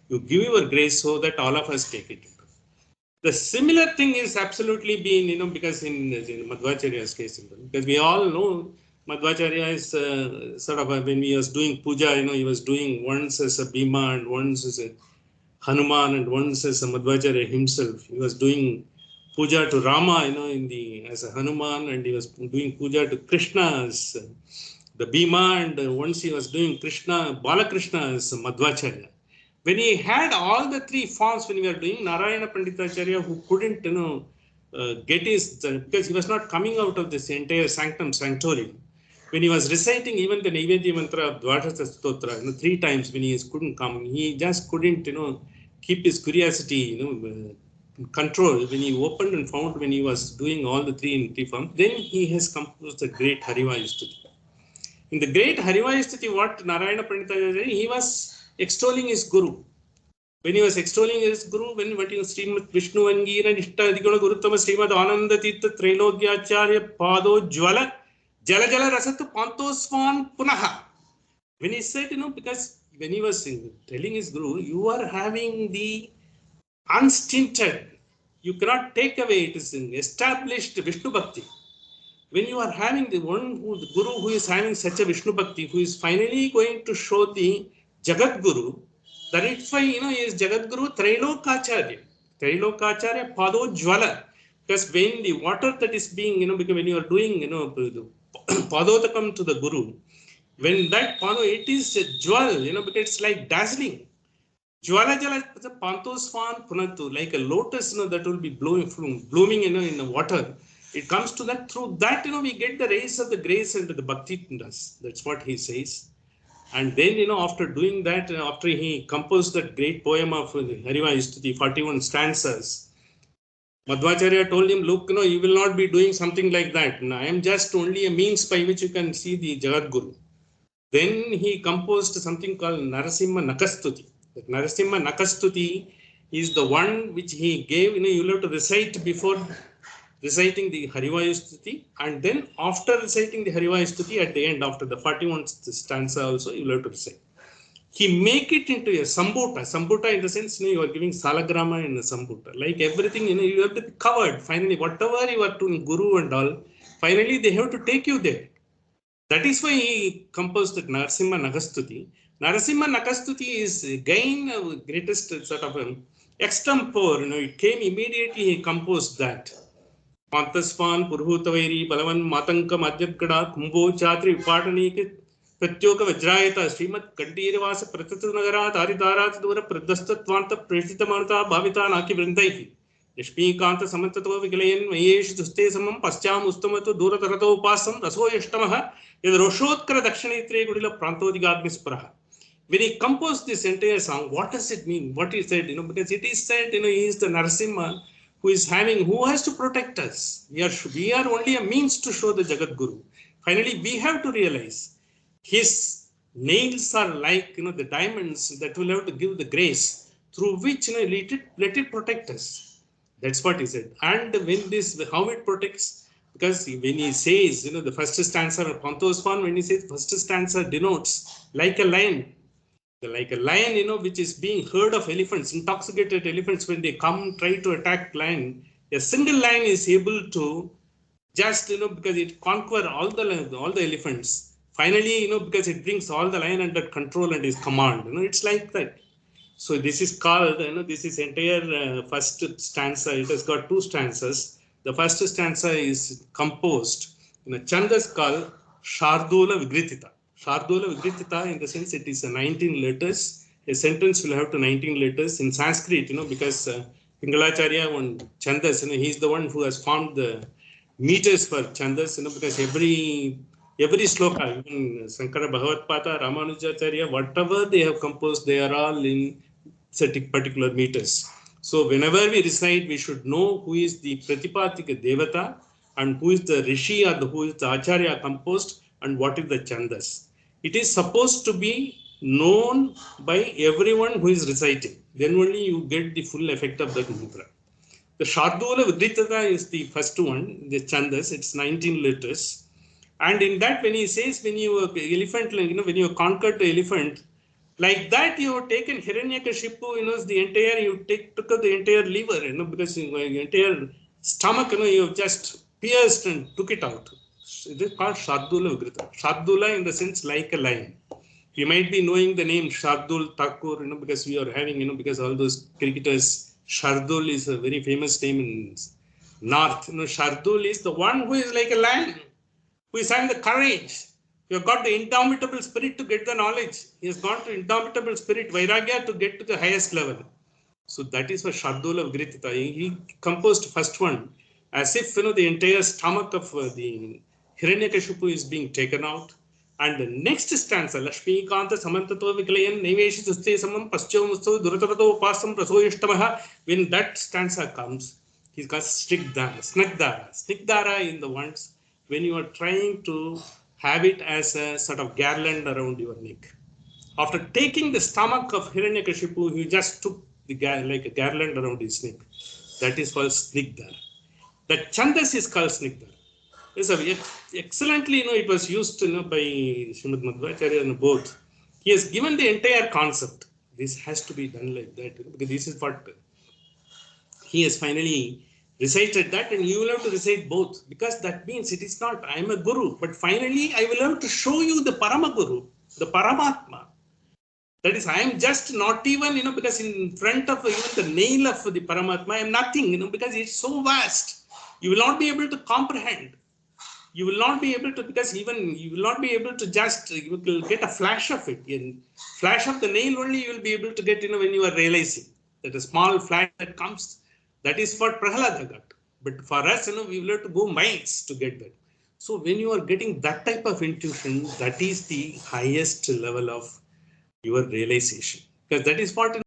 You give your grace so that all of us take it. The similar thing is absolutely been, because in Madhvacharya's case, because we all know Madhvacharya is sort of when he was doing puja, he was doing once as a Bhima and once as a Hanuman and once as a Madhvacharya himself. He was doing puja to Rama, as a Hanuman, and he was doing puja to Krishna as the Bhima, and once he was doing Balakrishna as Madhvacharya. When he had all the three forms, when we were doing Narayana Panditacharya, who couldn't, get his, because he was not coming out of this entire sanctorium. When he was reciting even the Naivedya mantra of Dvadasa Stotra, three times when he couldn't come, he just couldn't, keep his curiosity, control. When he opened and found when he was doing all the three in three forms, then he has composed the great Hari Vayu Stuti. In the great Hari Vayu Stuti, what Narayana Panditacharya, he was extolling his Guru. When he was extolling his Guru, when he was Srimad Vishnu Angira Nishta Adhiguna Guruttama Srimad Ananda Tirtha Trailogyacharya Pado Jwala Jala Jala Rasat Pantoswan Punaha. When he said, because when he was telling his Guru, you are having the unstinted, you cannot take away, it is an established Vishnu Bhakti. When you are having the Guru who is having such a Vishnu Bhakti, who is finally going to show the Jagat Guru, that it's why, is Jagat Guru Trailokacharya. Trailokacharya Pado Jwala. Because when the water that is being, because when you are doing, Padotakam to the Guru, when that Pado, it is a jewel, because it's like dazzling. Jwala Jala Pantoswan Punatu, like a lotus, that will be blooming, in the water. It comes to that, through that, we get the rays of the grace and the bhakti in us. That's what he says. And then, after doing that, after he composed that great poem of Hari Vayu Stuti, 41 stanzas, Madhvacharya told him, look, you will not be doing something like that. I am just only a means by which you can see the Jagat Guru. Then he composed something called Narasimha Nakastuti. That Narasimha Nakastuti is the one which he gave, you have to recite before reciting the Hari Vayu Stuti, and then after reciting the Hari Vayu Stuti, at the end, after the 41st stanza also, you will have to recite. He make it into a Sambuta. Sambuta in the sense, you are giving Salagrama in a Sambuta. Like everything, you have to be covered. Finally, whatever you are doing, Guru and all, finally they have to take you there. That is why he composed that Narasimha Nakastuti. Narasimha Nakastuti is again greatest sort of extempore. It came immediately, he composed that. Pantaspan, Purhutaveri, Balavan, Matanka, Madhyakada, Kumbo, Chatri, Vipataniki, Pratyoka Vajrayata, Srimat, Kandirvasa, Pratatnagara, Taridara, Dura, Pradastatvanta, Presitamanta, Bhavita, Naki Vrindaihi. Lishmi Kanta Samantato Vigalayan, Mayesh, Duste Samam, Pascham, Ustamato, Dura Tarato Pasam, Raso Yashtamaha, is Roshotkara Dakshanitri Gudila Pranto di Gagnisparaha. When he composed this entire song, what does it mean? What he said, because it is said, he is the Narasimha who has to protect us. We are only a means to show the Jagat Guru. Finally, we have to realize his nails are like, the diamonds that will have to give the grace through which, let it protect us. That's what he said. And how it protects, because when he says, the first stanza of Pantospan, when he says first stanza denotes like a lion. Like a lion, which is being herd of elephants, intoxicated elephants, when they come try to attack lion, a single lion is able to just, because it conquer all the elephants. Finally, because it brings all the lion under control and his command. It's like that. So this is called, this is entire first stanza. It has got two stanzas. The first stanza is composed in a chandas called Shardula Vigritita. Shardula Vigritita, in the sense it is 19 letters. A sentence will have to 19 letters in Sanskrit, because Pingalacharya on chandas, he is the one who has formed the meters for chandas, because every sloka, even Sankara Bhagavatpada, Ramanujacharya, whatever they have composed, they are all in particular meters. So whenever we recite, we should know who is the Pratipatika Devata and who is the Rishi or who is the Acharya composed and what is the Chandas. It is supposed to be known by everyone who is reciting. Then only you get the full effect of that mantra. The Shardula Vidritata is the first one, the Chandas, it's 19 letters. And in that, when he says, when you elephant, when you conquered the elephant, Like that, you have taken Hiranyakashipu, the entire, took out the entire liver, because the entire stomach, you have just pierced and took it out. It is called Shardula Vigrita. Shardula in the sense like a lion. You might be knowing the name Shardul Thakur, because we are having, because all those cricketers, Shardul is a very famous name in North. Shardul is the one who is like a lion, who is having the courage. You have got the indomitable spirit to get the knowledge. He has got the indomitable spirit, Vairagya, to get to the highest level. So that is what Shardula Vigritita. He composed first one as if the entire stomach of the Hiranyakashipu is being taken out. And the next stanza, Lakshmi Kanta Samantato Viklayan Neveshi Suste Samam Paschomusto Duratarato Pasam Prasoyishtamaha. When that stanza comes, he's got Snigdara. Snigdara in the ones when you are trying to have it as a sort of garland around your neck. After taking the stomach of Hiranyakashipu, he just took the like a garland around his neck. That is called Snigdara. The Chandas is called Snigdara. Yes, excellently, it was used, by Srimad Madhvacharya in both. He has given the entire concept. This has to be done like that, because this is what he has finally recited that, and you will have to recite both, because that means it is not I am a guru, but finally I will have to show you the Paramaguru, the Paramatma. That is, I am just not even, because in front of even the nail of the Paramatma, I am nothing, because it's so vast. You will not be able to comprehend. You will not be able to, because even you will not be able to just, you will get a flash of it. In flash of the nail only you will be able to get, when you are realizing that a small flash that comes, that is what Prahalada got. But for us, we will have to go miles to get that. So when you are getting that type of intuition, that is the highest level of your realization, because that is what